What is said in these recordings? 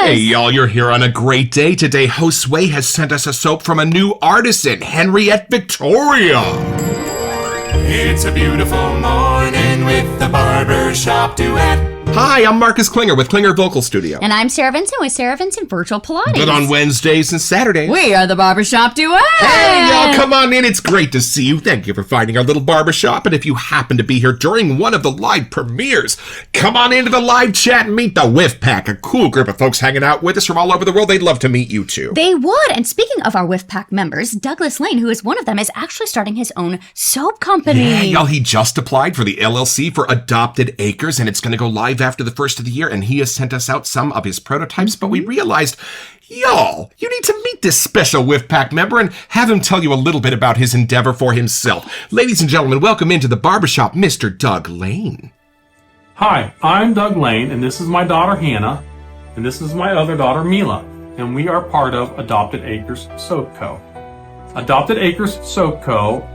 Hey, y'all, you're here on a great day. Today, Josue has sent us a soap from a new artisan, Henri at Victoria. It's a beautiful morning with the Barbershop Duet. Hi, I'm Marcus Klinger with Klinger Vocal Studio. And I'm Sarah Vincent with Sarah Vincent Virtual Pilates. But on Wednesdays and Saturdays, we are the Barbershop Duet. Hey, y'all, come on in. It's great to see you. Thank you for finding our little barbershop. And if you happen to be here during one of the live premieres, come on into the live chat and meet the Whiff Pack, a cool group of folks hanging out with us from all over the world. They'd love to meet you, too. They would. And speaking of our Whiff Pack members, Douglas Lane, who is one of them, is actually starting his own soap company. Yeah, y'all, he just applied for the LLC for Adopted Acres, and it's going to go live after the first of the year, and he has sent us out some of his prototypes, but we realized, y'all, you need to meet this special Whiff Pack member and have him tell you a little bit about his endeavor for himself. Ladies and gentlemen, welcome into the barbershop, Mr. Doug Lane. Hi, I'm Doug Lane, and this is my daughter Hannah, and this is my other daughter Mila, and we are part of Adopted Acres Soap Co. Adopted Acres Soap Co.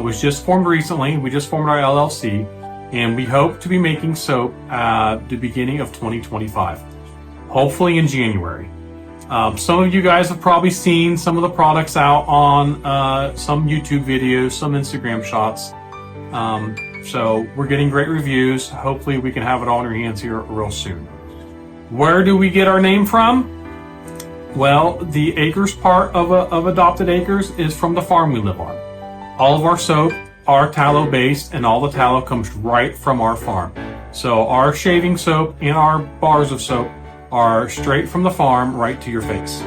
Was just formed recently. We just formed our LLC, and we hope to be making soap at the beginning of 2025, hopefully in January. Some of you guys have probably seen some of the products out on some YouTube videos, some Instagram shots. So we're getting great reviews. Hopefully we can have it all in your hands here real soon. Where do we get our name from? Well, the acres part of Adopted Acres is from the farm we live on. All of our soap are tallow based, and all the tallow comes right from our farm. So our shaving soap and our bars of soap are straight from the farm right to your face.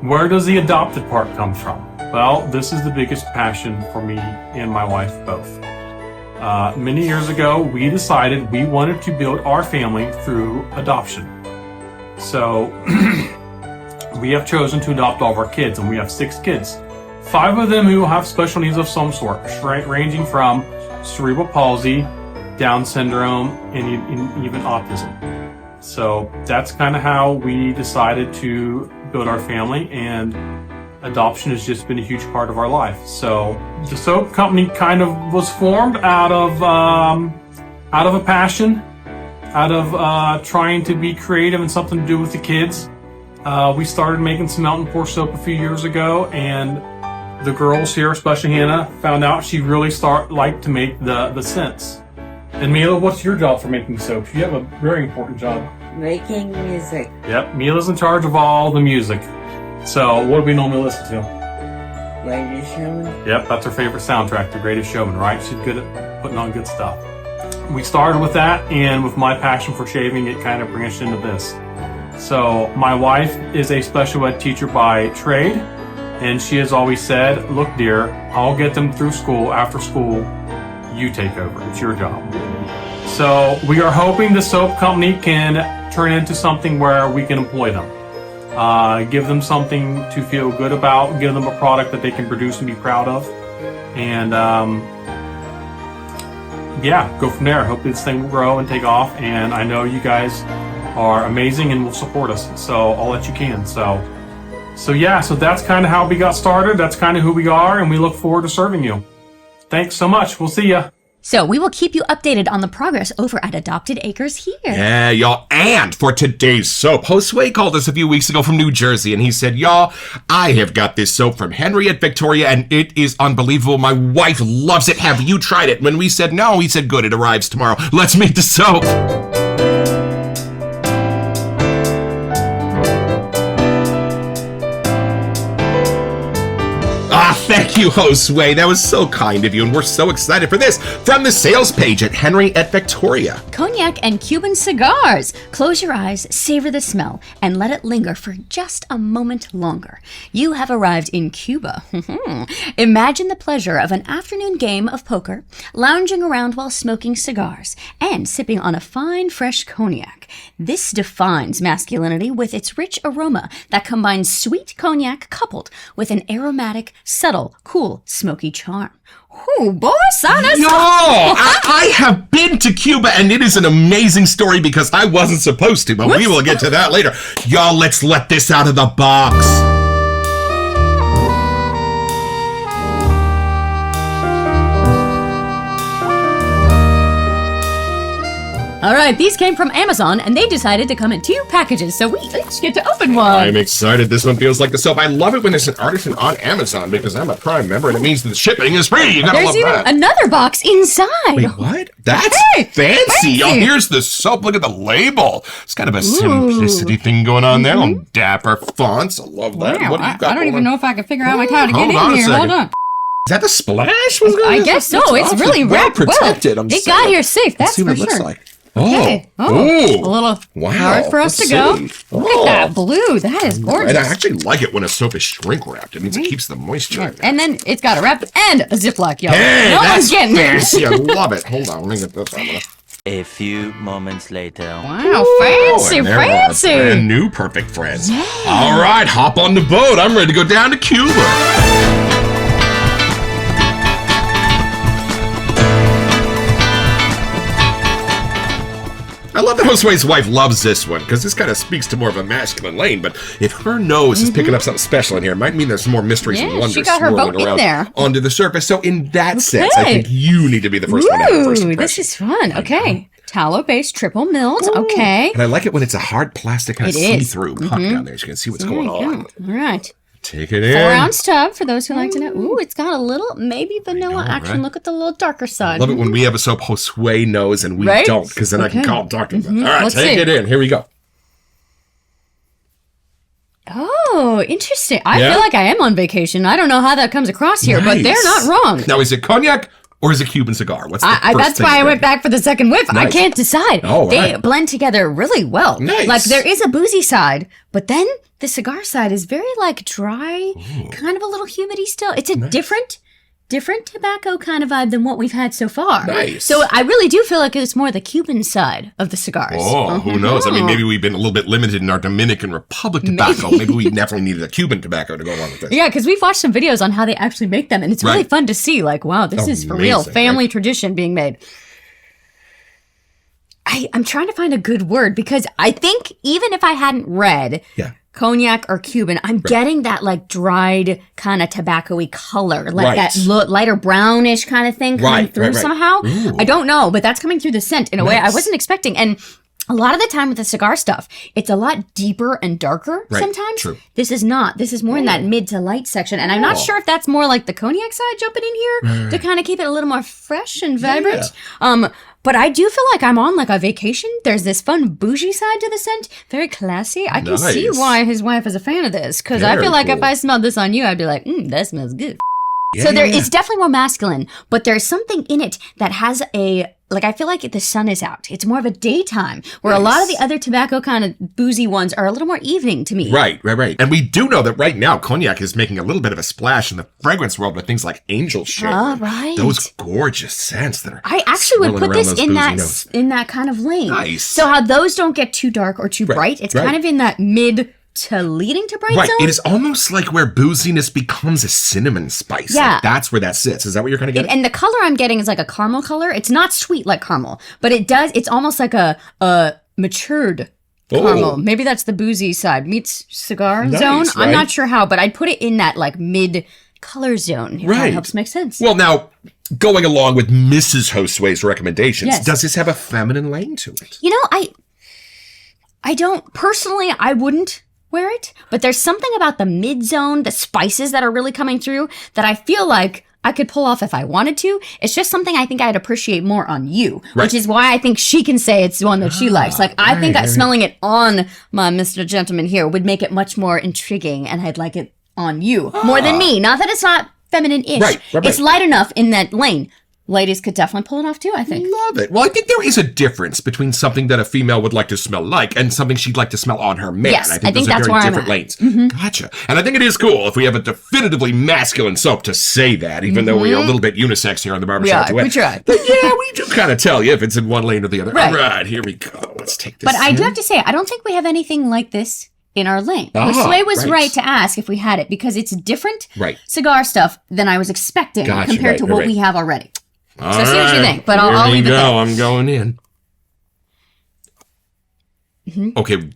Where does the adopted part come from? Well, this is the biggest passion for me and my wife both. Many years ago, we decided we wanted to build our family through adoption. So we have chosen to adopt all of our kids, and we have 6 kids. 5 of them who have special needs of some sort, ranging from cerebral palsy, Down syndrome, and even autism. So that's kind of how we decided to build our family, and adoption has just been a huge part of our life. So the soap company kind of was formed out of a passion, out of trying to be creative and something to do with the kids. We started making some melt and pour soap a few years ago, and the girls here, especially Hannah, found out she really liked to make the scents. And Mila, what's your job for making soap? You have a very important job. Making music. Yep, Mila's in charge of all the music. So what do we normally listen to? Greatest Showman. Yep, that's her favorite soundtrack, The Greatest Showman, right? She's good at putting on good stuff. We started with that, and with my passion for shaving, it kind of branched into this. So my wife is a special ed teacher by trade, and she has always said, look, dear, I'll get them through school. After school, you take over. It's your job. So we are hoping the soap company can turn into something where we can employ them. Give them something to feel good about, give them a product that they can produce and be proud of. And yeah, go from there. Hopefully this thing will grow and take off. And I know you guys are amazing and will support us. So I'll let you can. So yeah, so that's kind of how we got started. That's kind of who we are, and we look forward to serving you. Thanks so much. We'll see ya. So we will keep you updated on the progress over at Adopted Acres here. Yeah, y'all. And for today's soap, Josue called us a few weeks ago from New Jersey, and he said, y'all, I have got this soap from Henri at Victoria, and it is unbelievable. My wife loves it. Have you tried it? When we said no, he said, good, it arrives tomorrow. Let's meet the soap. Thank you, Josue. That was so kind of you, and we're so excited for this from the sales page at Henri at Victoria. Cognac and Cuban Cigars. Close your eyes, savor the smell, and let it linger for just a moment longer. You have arrived in Cuba. Imagine the pleasure of an afternoon game of poker, lounging around while smoking cigars, and sipping on a fine, fresh cognac. This defines masculinity with its rich aroma that combines sweet cognac coupled with an aromatic, subtle, cool, smoky charm. Ooh, boy, son, Yo, I have been to Cuba, and it is an amazing story because I wasn't supposed to, but we will get to that later. Y'all, let's let this out of the box. All right, these came from Amazon, and they decided to come in 2 packages, so we each get to open one. I'm excited. This one feels like the soap. I love it when there's an artisan on Amazon because I'm a Prime member and it means that the shipping is free. You gotta There's love even that. another box inside. Wait, what? That's fancy. Oh, here's the soap. Look at the label. It's kind of a simplicity thing going on there. Little dapper fonts. I love that. Wow, What do you got I don't even going on? know if I can figure out how to get Hold on in a here. second. Hold on. Is that the splash? What's going I on? guess so. It's It's awfully really wrapped well. protected. I'm It saying. got here safe, that's Let's see what for it looks sure. like. Okay. Oh, A little wow. card for us Let's to go. see. Look Oh. at that blue. That is gorgeous. And I actually like it when a soap is shrink wrapped. It means it keeps the moisture in. And then it's got a wrap and a Ziploc, y'all. Hey, no that's one's getting this. fancy. I love it. Hold on, let me get this. I'm gonna... A few moments later. Wow, fancy, and there are our fancy. brand new perfect friends. All right, hop on the boat. I'm ready to go down to Cuba. I love that Josue's wife loves this one because this kind of speaks to more of a masculine lane. But if her nose is picking up something special in here, it might mean there's some more mysteries and Yeah, wonders she got her swirling boat in around there. onto the surface. So in that sense, I think you need to be the first one to have the first Ooh, impression. this is fun. Okay. Tallow-based triple milled. Okay. And I like it when it's a hard plastic kind of It is. see-through puck down there so you can see what's going on. All right. Take it in. 4-ounce tub for those who like to know. Ooh, it's got a little maybe vanilla action. right? Look at the little darker side. Love it when we have a soap Josue knows and we Right? don't, because then I can Okay. call and talk to him. All right, Let's take see. it in. Here we go. Oh, interesting. I Yeah? feel like I am on vacation. I don't know how that comes across here, but they're Nice. not wrong. Now, is it cognac or is it Cuban cigar? What's the first That's thing why I you're went thinking? back for the second whiff. I Nice. can't decide. Oh, they right. blend together really well. Nice. Like there is a boozy side, but then the cigar side is very like dry, kind of a little humidity still. It's a different tobacco kind of vibe than what we've had so far. Nice. So I really do feel like it's more the Cuban side of the cigars. Oh, who knows? I mean, maybe we've been a little bit limited in our Dominican Republic tobacco. Maybe we definitely needed a Cuban tobacco to go along with this. Yeah, because we've watched some videos on how they actually make them, and it's really Right. fun to see. Like, wow, this is for real Amazing, family right? tradition being made. I'm trying to find a good word because I think even if I hadn't read Yeah. cognac or Cuban, I'm getting that like dried kind of tobacco-y color, like Right. that lighter brownish kind of thing coming Right, through right, right. somehow. Ooh. I don't know, but that's coming through the scent in a way I Nice. wasn't expecting. And a lot of the time with the cigar stuff, it's a lot deeper and darker Right, sometimes. true. This is not. This is more in that mid to light section. And I'm not sure if that's more like the cognac side jumping in here to kind of keep it a little more fresh and vibrant. But I do feel like I'm on like a vacation. There's this fun bougie side to the scent. Very classy. I can see Nice. why his wife is a fan of this. Because I Very feel like if cool. I smelled this on you, I'd be like, that smells good. Yeah, So yeah. it's definitely more masculine, but there's something in it that has like I feel like the sun is out. It's more of a daytime, where a lot of the other tobacco kind of boozy ones are a little more evening to me. Right. And we do know that right now cognac is making a little bit of a splash in the fragrance world with things like angel share. Oh, right. Those gorgeous scents that are I actually would swirling put around this those in boozy that notes. in that kind of lane. Nice. So how those don't get too dark or too bright. It's right. kind of in that mid to leading to bright Right. zone. It is almost like where booziness becomes a cinnamon spice. Yeah. Like that's where that sits. Is that what you're kind of getting? And the color I'm getting is like a caramel color. It's not sweet like caramel, but it's almost like a matured caramel. Maybe that's the boozy side meets cigar Nice, zone. I'm right? not sure how, but I'd put it in that like mid color zone. If that Right. helps make sense. Well, now, going along with Mrs. Josue's recommendations, Yes. does this have a feminine lane to it? You know, I don't personally. I wouldn't wear it, but there's something about the mid zone, the spices that are really coming through that I feel like I could pull off if I wanted to. It's just something I think I'd appreciate more on you, Right. which is why I think she can say it's the one that she likes. Like I think smelling it on my Mr. Gentleman here would make it much more intriguing, and I'd like it on you more than me. Not that it's not feminine-ish. Right. It's light enough in that lane. Ladies could definitely pull it off too, I think. Love it. Well, I think there is a difference between something that a female would like to smell like and something she'd like to smell on her man. Yes, I I think think those are that's very where I'm different at. Mm-hmm. lanes. Gotcha. And I think it is cool if we have a definitively masculine soap to say that, even though we are a little bit unisex here on the Barbershop Duet. We try. But yeah, we do kind of tell you if it's in one lane or the other. Right. All right, here we go. Let's take this. But I do in. have to say, I don't think we have anything like this in our lane. Ah, Josue was right. right to ask if we had it because it's different Right. cigar stuff than I was expecting Gotcha, compared right, to right, what right. we have already. All So see what you right, think, but here I'll we leave it go. there. I'm going in. Okay,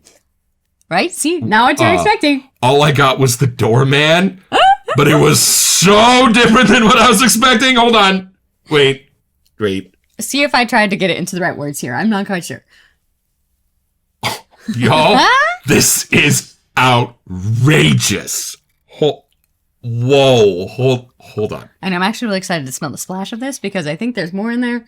Right? See, now what you're expecting. all I got was the doorman, but it was so different than what I was expecting. Hold on. Wait. See if I tried to get it into the right words here. I'm not quite sure. Y'all, this is outrageous. Whoa, hold on. And I'm actually really excited to smell the splash of this because I think there's more in there.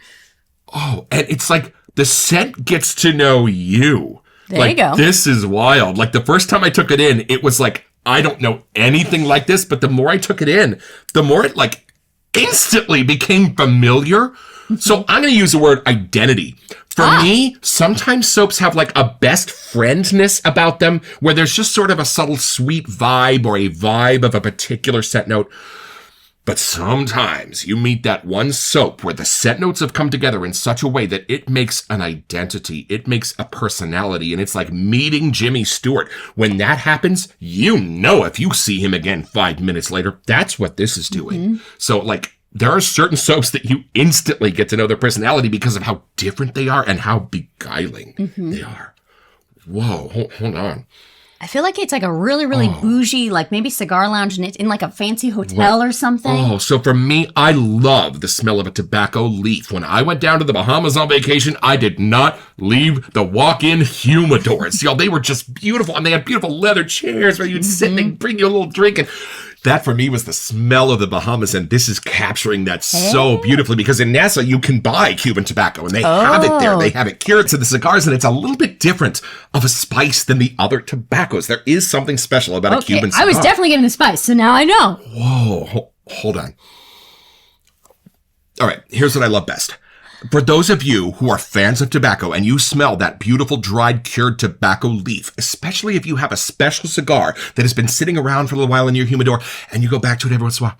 Oh, and it's like the scent gets to know you. There you go. This is wild. Like the first time I took it in, it was like, I don't know anything like this, but the more I took it in, the more it like instantly became familiar. So I'm going to use the word identity. For me, sometimes soaps have like a best friendness about them where there's just sort of a subtle sweet vibe or a vibe of a particular scent note. But sometimes you meet that one soap where the scent notes have come together in such a way that it makes an identity, it makes a personality, and it's like meeting Jimmy Stewart. When that happens, you know if you see him again 5 minutes later, that's what this is doing. So like, there are certain soaps that you instantly get to know their personality because of how different they are and how beguiling they are. Whoa, hold on. I feel like it's like a really, really bougie, like maybe cigar lounge, and it's in like a fancy hotel or something. Oh, so for me, I love the smell of a tobacco leaf. When I went down to the Bahamas on vacation, I did not leave the walk-in humidors. Y'all, they were just beautiful, and they had beautiful leather chairs where you'd sit and they'd bring you a little drink, and that for me was the smell of the Bahamas, and this is capturing that so beautifully because in Nassau you can buy Cuban tobacco and they have it there. They have it cured to the cigars, and it's a little bit different of a spice than the other tobaccos. There is something special about a Cuban cigar. I was definitely getting the spice, so now I know. Whoa, hold on. All right, here's what I love best. For those of you who are fans of tobacco and you smell that beautiful dried cured tobacco leaf, especially if you have a special cigar that has been sitting around for a little while in your humidor and you go back to it every once in a while.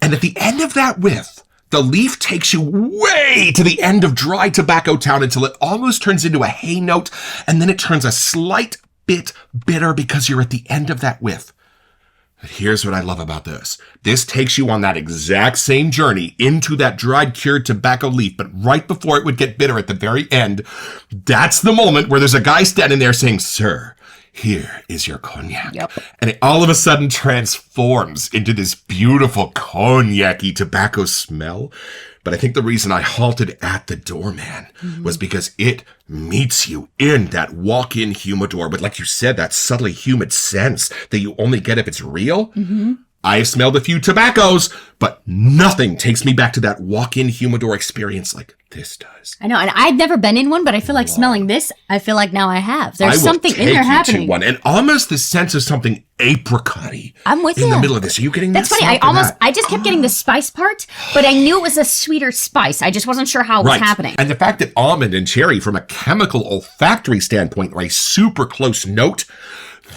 And at the end of that whiff, the leaf takes you way to the end of dry tobacco town until it almost turns into a hay note, and then it turns a slight bit bitter because you're at the end of that whiff. But here's what I love about this. This takes you on that exact same journey into that dried cured tobacco leaf, but right before it would get bitter at the very end, that's the moment where there's a guy standing there saying, "Sir, here is your cognac." Yep. And it all of a sudden transforms into this beautiful cognac-y tobacco smell. But I think the reason I halted at the door, man, was because it meets you in that walk-in humidor with, like you said, that subtly humid sense that you only get if it's real. I've smelled a few tobaccos, but nothing takes me back to that walk-in humidor experience like this does. I know, and I'd never been in one, but I feel like smelling this, I feel like now I have. There's something in there happening. To one, and almost the sense of something apricot-y. I'm with you. In the middle of this. Are you getting That's that? funny. I just kept getting the spice part, but I knew it was a sweeter spice. I just wasn't sure how it was happening. And the fact that almond and cherry, from a chemical olfactory standpoint, are a super close note.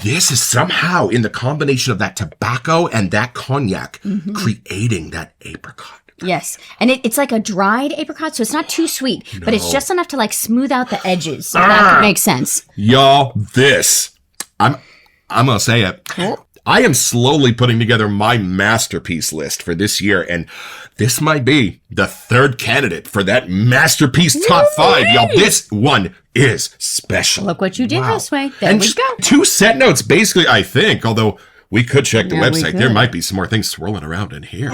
This is somehow in the combination of that tobacco and that cognac creating that apricot. Yes. And it's like a dried apricot, so it's not too sweet, but it's just enough to like smooth out the edges. So that makes sense. Y'all, I'm going to say it. Cool. I am slowly putting together my masterpiece list for this year, and this might be the third candidate for that masterpiece top 5. Y'all, this one is special. Look what you did this way. There and we just go. 2 set notes, basically, I think, although we could check the Yeah, we website. could. There might be some more things swirling around in here.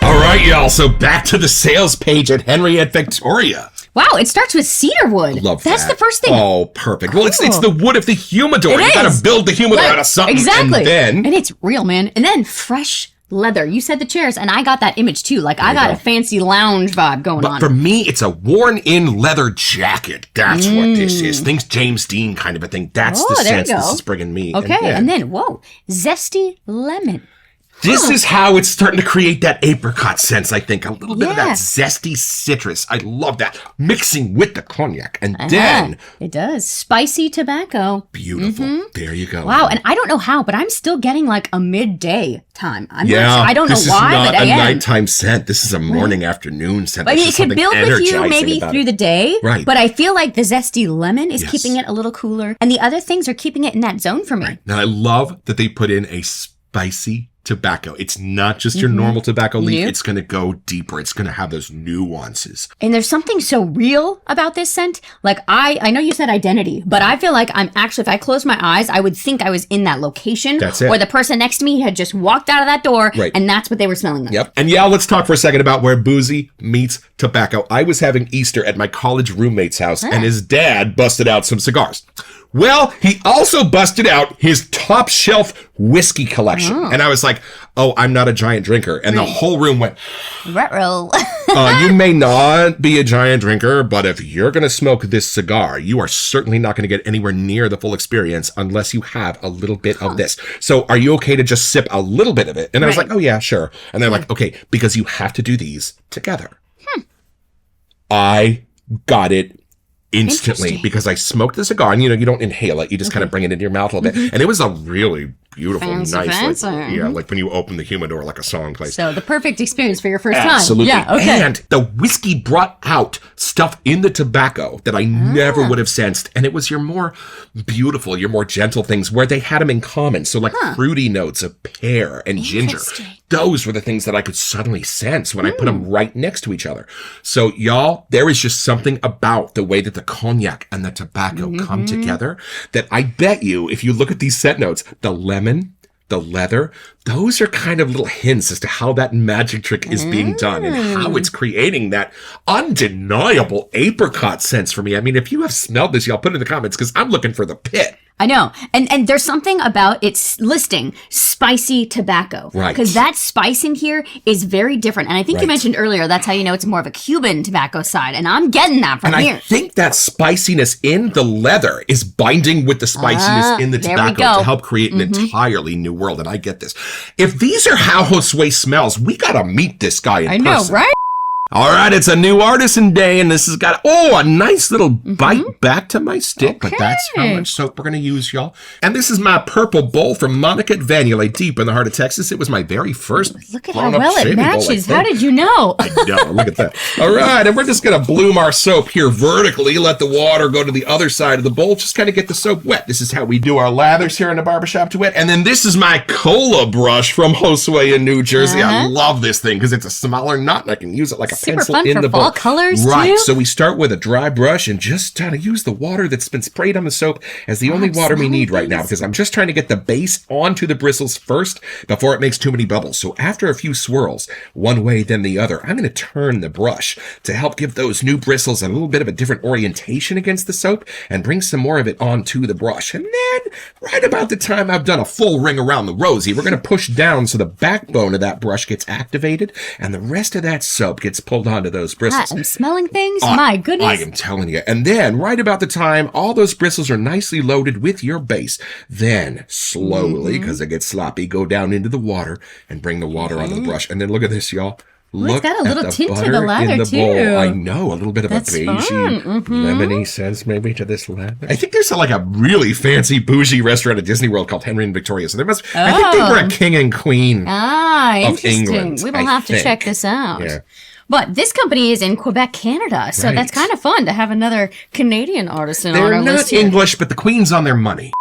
All right, y'all, so back to the sales page at Henri at Victoria. Wow, it starts with cedar wood. Love That's that. the first thing. Oh, perfect. Well, it's the wood of the humidor. You got to build the humidor out of something. Exactly. And then... And it's real, man. And then fresh leather. You said the chairs, and I got that image too. Like, I got a fancy lounge vibe going on. But for me, it's a worn-in leather jacket. That's what this is. Think James Dean kind of a thing. That's the there you sense go. this is bringing me. Okay, and then, whoa, zesty lemon. This is how it's starting to create that apricot sense, I think. A little bit of that Yeah. zesty citrus. I love that. Mixing with the cognac. And then, It does. Spicy tobacco. beautiful. There you go. Wow, and I don't know how, but I'm still getting like a midday time. I'm not Yeah, sure. I don't know this why, is not but I a am. nighttime scent. This is a morning, afternoon scent. I mean, There's it could something build with you energizing maybe about through it. the day, Right. but I feel like the zesty lemon is Yes. keeping it a little cooler, and the other things are keeping it in that zone for me. Now, I love that they put in a spicy tobacco. It's not just your normal tobacco leaf. It's going to go deeper. It's going to have those nuances. And there's something so real about this scent. Like, I know you said identity, but I feel like I'm actually, if I close my eyes, I would think I was in that location. That's it. Or the person next to me had just walked out of that door, Right. and that's what they were smelling like. Yep. And yeah, let's talk for a second about where boozy meets tobacco. I was having Easter at my college roommate's house, and his dad busted out some cigars. Well, he also busted out his top shelf whiskey collection. And I was like, oh, I'm not a giant drinker. And the whole room went, Ruh-roh. you may not be a giant drinker, but if you're going to smoke this cigar, you are certainly not going to get anywhere near the full experience unless you have a little bit of this. So are you okay to just sip a little bit of it? And I was like, oh yeah, sure. And they're like, okay, because you have to do these together. I got it instantly because I smoked the cigar, and you don't inhale it, you just kind of bring it into your mouth a little bit, and it was a really beautiful, Fancy. Like when you open the humidor like a song plays. So the perfect experience for your first time. Absolutely. Yeah, okay. And the whiskey brought out stuff in the tobacco that I never would have sensed, and it was your more beautiful, your more gentle things where they had them in common. So like fruity notes of pear and ginger. Those were the things that I could suddenly sense when I put them right next to each other. So y'all, there is just something about the way that the cognac and the tobacco come together that I bet you, if you look at these scent notes, the lemon, the leather, those are kind of little hints as to how that magic trick is being done and how it's creating that undeniable apricot sense for me. I mean, if you have smelled this, y'all put it in the comments because I'm looking for the pit. I know. And there's something about its listing, spicy tobacco. Right. Because that spice in here is very different. And I think you mentioned earlier, that's how you know it's more of a Cuban tobacco side. And I'm getting that from here. I think that spiciness in the leather is binding with the spiciness in the tobacco to help create an entirely new world. And I get this. If these are how Josue smells, we got to meet this guy in person. I know, right? All right, it's a new artisan day, and this has got, a nice little bite back to my stick, but that's how much soap we're going to use, y'all. And this is my purple bowl from Monica at Vanille, deep in the heart of Texas. It was my very first Look at how well it matches. How did you know? I know, look at that. All right, and we're just going to bloom our soap here vertically, let the water go to the other side of the bowl, just kind of get the soap wet. This is how we do our lathers here in the Barbershop Duet. And then this is my cola brush from Josue in New Jersey. I love this thing because it's a smaller nut, and I can use it like a Super pencil fun in for the fall bowl. colors, right. too. So we start with a dry brush and just kind of use the water that's been sprayed on the soap as the only water we need right now, because I'm just trying to get the base onto the bristles first before it makes too many bubbles. So after a few swirls, one way then the other, I'm going to turn the brush to help give those new bristles a little bit of a different orientation against the soap and bring some more of it onto the brush. And then right about the time I've done a full ring around the rosy, we're going to push down so the backbone of that brush gets activated and the rest of that soap gets pulled onto those bristles. I'm smelling things. My goodness. I am telling you. And then right about the time all those bristles are nicely loaded with your base, then slowly, because it gets sloppy, go down into the water and bring the water onto the brush. And then look at this, y'all. Look, it's got a little at the tint to butter the lather, in the too. bowl. I know, a little bit of That's a beigey, fun. lemony sense maybe to this lather. I think there's like a really fancy bougie restaurant at Disney World called Henri and Victoria. So there must. I think they were a king and queen of Interesting. England. We will have to check this out. Yeah. But this company is in Quebec, Canada, so that's kind of fun to have another Canadian artisan on our They're list not here. English, but the Queen's on their money.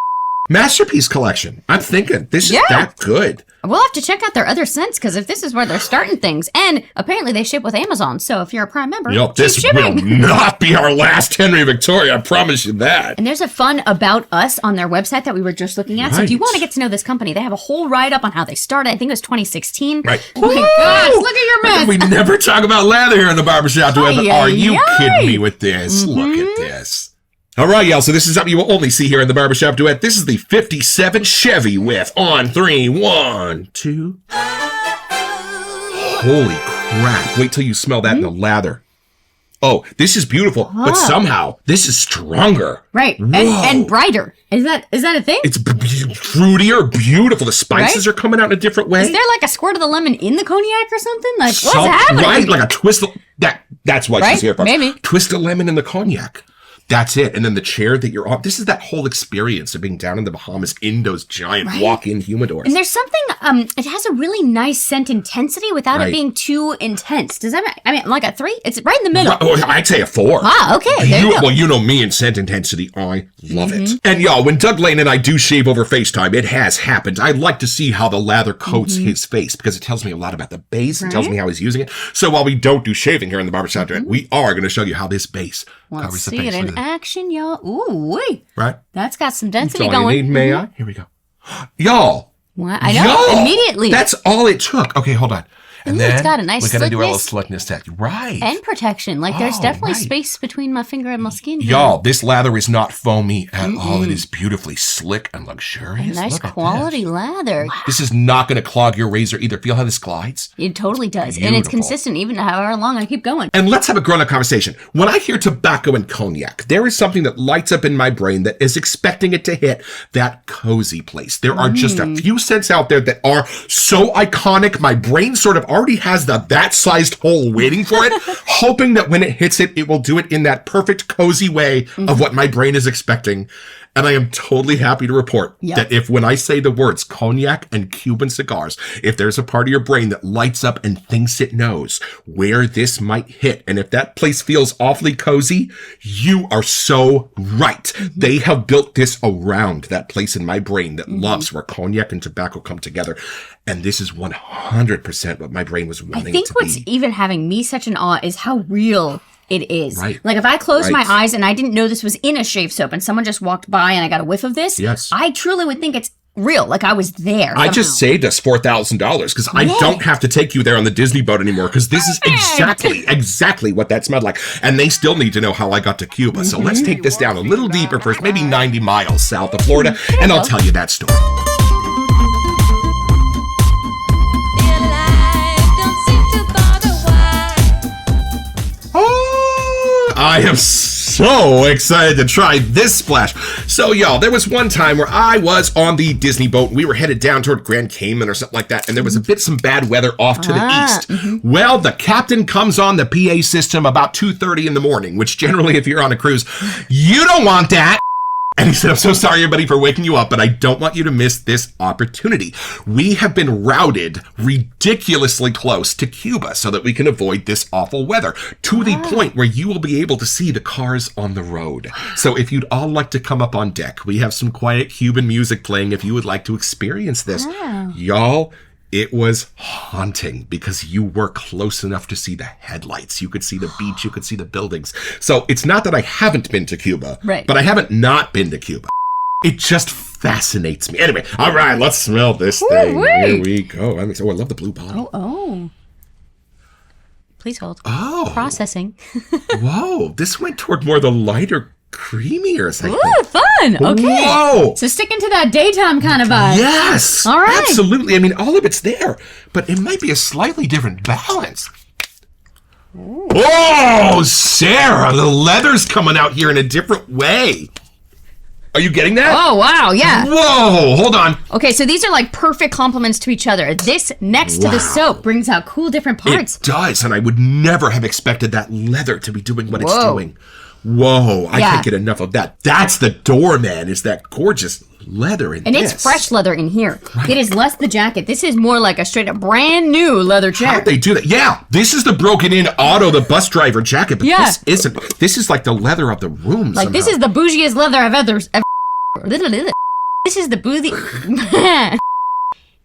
Masterpiece collection. I'm thinking this is that good. We'll have to check out their other scents, because if this is where they're starting things, and apparently they ship with Amazon, so if you're a Prime member, Yo, this keep shipping. will not be our last Henri Victoria. I promise you that. And there's a fun About Us on their website that we were just looking at. So if you want to get to know this company, they have a whole write-up on how they started. I think it was 2016. Right. Oh my gosh, look at your mess. We never talk about lather here in the Barbershop Duet, but are you Ay-yi-yi. kidding me with this? Look at this. All right, y'all, so this is something you will only see here in the Barbershop Duet. This is the 57 Chevy with On 3, 1, 2. Holy crap. Wait till you smell that in the lather. Oh, this is beautiful, but somehow this is stronger. Right, and brighter. Is that a thing? It's fruitier, beautiful. The spices are coming out in a different way. Is there like a squirt of the lemon in the cognac or something? Like, what's happening? Right, like a twist of... That's what she's here for. Maybe. Twist of lemon in the cognac. That's it. And then the chair that you're on. This is that whole experience of being down in the Bahamas in those giant walk-in humidors. And there's something, it has a really nice scent intensity without it being too intense. Does that like a 3? It's right in the middle. I'd say a 4. Ah, okay. There you go. Well, you know me and scent intensity. I love it. And y'all, when Doug Lane and I do shave over FaceTime, it has happened. I like to see how the lather coats his face because it tells me a lot about the base. It tells me how he's using it. So while we don't do shaving here in the Barbershop Duet, we are going to show you how this base covers the face. Let's see it in action, y'all. Ooh, wait. Right? That's got some density That's all going. you need, may I? Here we go. Y'all. What? I know. Y'all, Immediately. That's all it took. Okay, hold on. And then it's got a nice we're going to do our little slickness. slickness test. Right. And protection. Like, there's definitely right. space between my finger and my skin. Y'all, this lather is not foamy at all. It is beautifully slick and luxurious. Nice Look at quality this. lather. This is not going to clog your razor either. Feel how this glides? It totally does. And it's consistent even however long I keep going. And let's have a grown-up conversation. When I hear tobacco and cognac, there is something that lights up in my brain that is expecting it to hit that cozy place. There are just a few scents out there that are so iconic. My brain sort of already has that sized hole waiting for it, hoping that when it hits it, it will do it in that perfect cozy way of what my brain is expecting. And I am totally happy to report that when I say the words Cognac and Cuban Cigars, if there's a part of your brain that lights up and thinks it knows where this might hit, and if that place feels awfully cozy, you are so right. They have built this around that place in my brain that loves where cognac and tobacco come together. And this is 100% what my brain was wanting it to be. I think what's even having me such an awe is how real it is. Right. Like if I closed my eyes and I didn't know this was in a shave soap and someone just walked by and I got a whiff of this, I truly would think it's real. Like I was there. I just saved us $4,000 because I don't have to take you there on the Disney boat anymore because this is exactly what that smelled like. And they still need to know how I got to Cuba. So let's take this down a little deeper first, maybe 90 miles south of Florida, and I'll tell you that story. I am so excited to try this splash. So, y'all, there was one time where I was on the Disney boat and we were headed down toward Grand Cayman or something like that, and there was some bad weather off to the east. Well, the captain comes on the PA system about 2:30 in the morning, which generally, if you're on a cruise, you don't want that. And he said, I'm so sorry, everybody, for waking you up, but I don't want you to miss this opportunity. We have been routed ridiculously close to Cuba so that we can avoid this awful weather to the point where you will be able to see the cars on the road. So if you'd all like to come up on deck, we have some quiet Cuban music playing if you would like to experience this. Y'all, it was haunting because you were close enough to see the headlights. You could see the beach. You could see the buildings. So it's not that I haven't been to Cuba, but I haven't not been to Cuba. It just fascinates me. Anyway, all right, let's smell this thing. Here we go. I love the blue bottle. Oh. Please hold. Oh. Processing. Whoa, this went toward more the lighter, creamier. Ooh, fun. Okay. Whoa. So sticking to that daytime kind of vibe. Yes. All right. Absolutely. I mean, all of it's there, but it might be a slightly different balance. Oh, Sarah, the leather's coming out here in a different way. Are you getting that? Oh, wow, yeah. Whoa, hold on. Okay, so these are like perfect complements to each other. This next to the soap brings out cool different parts. It does, and I would never have expected that leather to be doing what it's doing. Whoa, I can't get enough of that. That's the doorman, is that gorgeous leather in and this. it's fresh leather in here. It is less the jacket. This is more like a straight up brand new leather chair. How'd they do that? Yeah, this is the broken in Otto the bus driver jacket, but this isn't. This is like the leather of the room like somehow. this is the bougiest leather I've ever This is the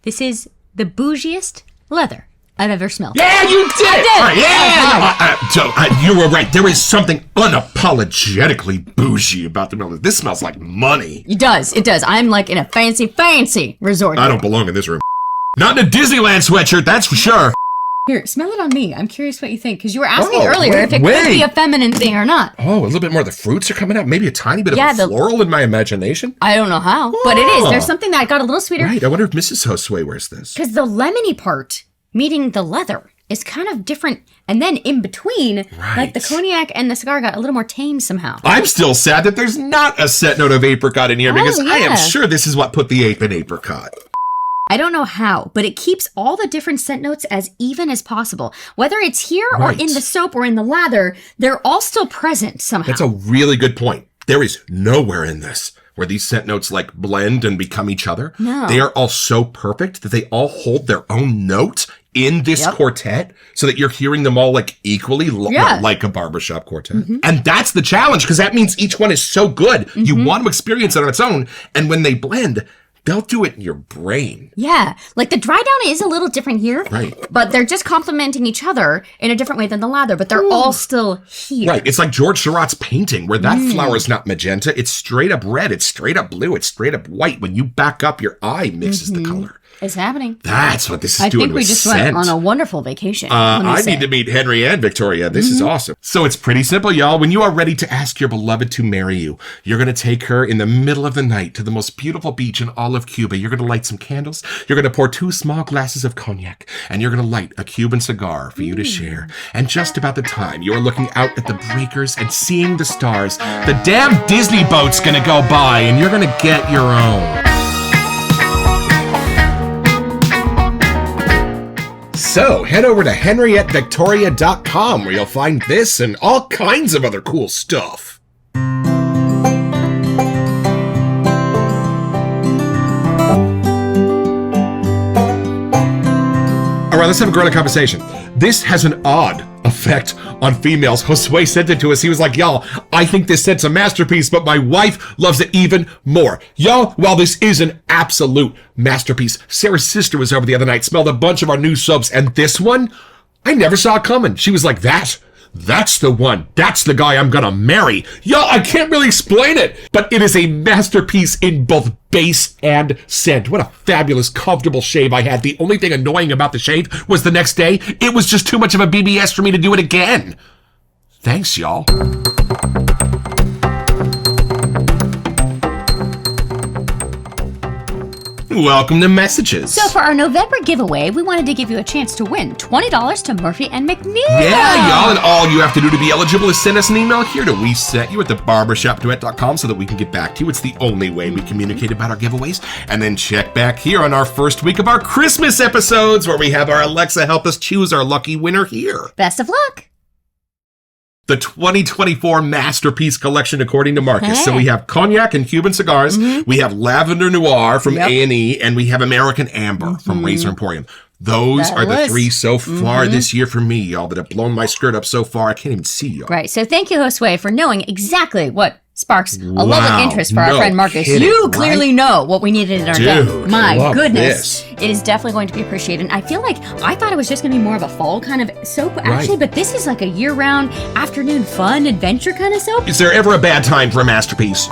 This is the bougiest leather I've ever smelled. Yeah, you did it! I did. You were right. There is something unapologetically bougie about the smell. This smells like money. It does. I'm like in a fancy resort. I don't belong in this room. Not in a Disneyland sweatshirt, that's for sure. Here, smell it on me. I'm curious what you think, because you were asking earlier if it could be a feminine thing or not. Oh, a little bit more of the fruits are coming out. Maybe a tiny bit of floral in my imagination. I don't know how, but it is. There's something that got a little sweeter. Right, I wonder if Mrs. Josue wears this. Because the lemony part meeting the leather is kind of different. And then in between, like the cognac and the cigar got a little more tame somehow. I'm still sad that there's not a set note of apricot in here because I am sure this is what put the ape in apricot. I don't know how, but it keeps all the different scent notes as even as possible. Whether it's here or in the soap or in the lather, they're all still present somehow. That's a really good point. There is nowhere in this where these scent notes like blend and become each other. No. They are all so perfect that they all hold their own note in this quartet so that you're hearing them all like equally like a barbershop quartet. And that's the challenge because that means each one is so good. You want to experience it on its own. And when they blend, they'll do it in your brain. Yeah, like the dry down is a little different here, but they're just complementing each other in a different way than the lather, but they're all still here. Right, it's like George Seurat's painting where that flower is not magenta, it's straight up red, it's straight up blue, it's straight up white. When you back up, your eye mixes the color. It's happening. That's what this is I doing think we with just scent. went on a wonderful vacation. I need to meet Henri and Victoria. This is awesome. So it's pretty simple, y'all. When you are ready to ask your beloved to marry you, you're going to take her in the middle of the night to the most beautiful beach in all of Cuba. You're going to light some candles. You're going to pour 2 small glasses of cognac, and you're going to light a Cuban cigar for you to share. And just about the time you're looking out at the breakers and seeing the stars, the damn Disney boat's going to go by, and you're going to get your own. So, head over to henriettevictoria.com where you'll find this and all kinds of other cool stuff. All right, let's have a grown-up conversation. This has an odd effect on females. Josue sent it to us. He was like, y'all, I think this set's a masterpiece, but my wife loves it even more. Y'all, while this is an absolute masterpiece, Sarah's sister was over the other night, smelled a bunch of our new soaps, and this one, I never saw it coming. She was like, that's the one. That's the guy I'm gonna marry. Y'all, I can't really explain it, but it is a masterpiece in both base and scent. What a fabulous, comfortable shave I had. The only thing annoying about the shave was the next day, it was just too much of a BBS for me to do it again. Thanks, y'all. Welcome to Messages. So for our November giveaway, we wanted to give you a chance to win $20 to Murphy and McNeil. Yeah, y'all, and all you have to do to be eligible is send us an email here to resetyou@thebarbershopduet.com so that we can get back to you. It's the only way we communicate about our giveaways. And then check back here on our first week of our Christmas episodes where we have our Alexa help us choose our lucky winner here. Best of luck. The 2024 Masterpiece Collection, according to Marcus. So we have Cognac and Cuban Cigars, we have Lavender Noir from A&E, and we have American Amber from Razor Emporium. Those are the 3 so far this year for me, y'all, that have blown my skirt up so far, I can't even see y'all. Right, so thank you, Josue, for knowing exactly what sparks a love and interest for our friend Marcus. Kidding, you clearly know what we needed in our day. My goodness. This. It is definitely going to be appreciated. And I feel like I thought it was just going to be more of a fall kind of soap, actually, but this is like a year-round, afternoon fun, adventure kind of soap. Is there ever a bad time for a masterpiece?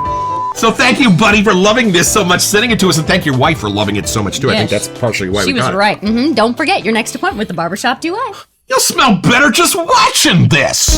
So thank you, buddy, for loving this so much, sending it to us, and thank your wife for loving it so much, too. I think that's partially why we got it. She was right. Don't forget your next appointment with the Barbershop Duet. You'll smell better just watching this.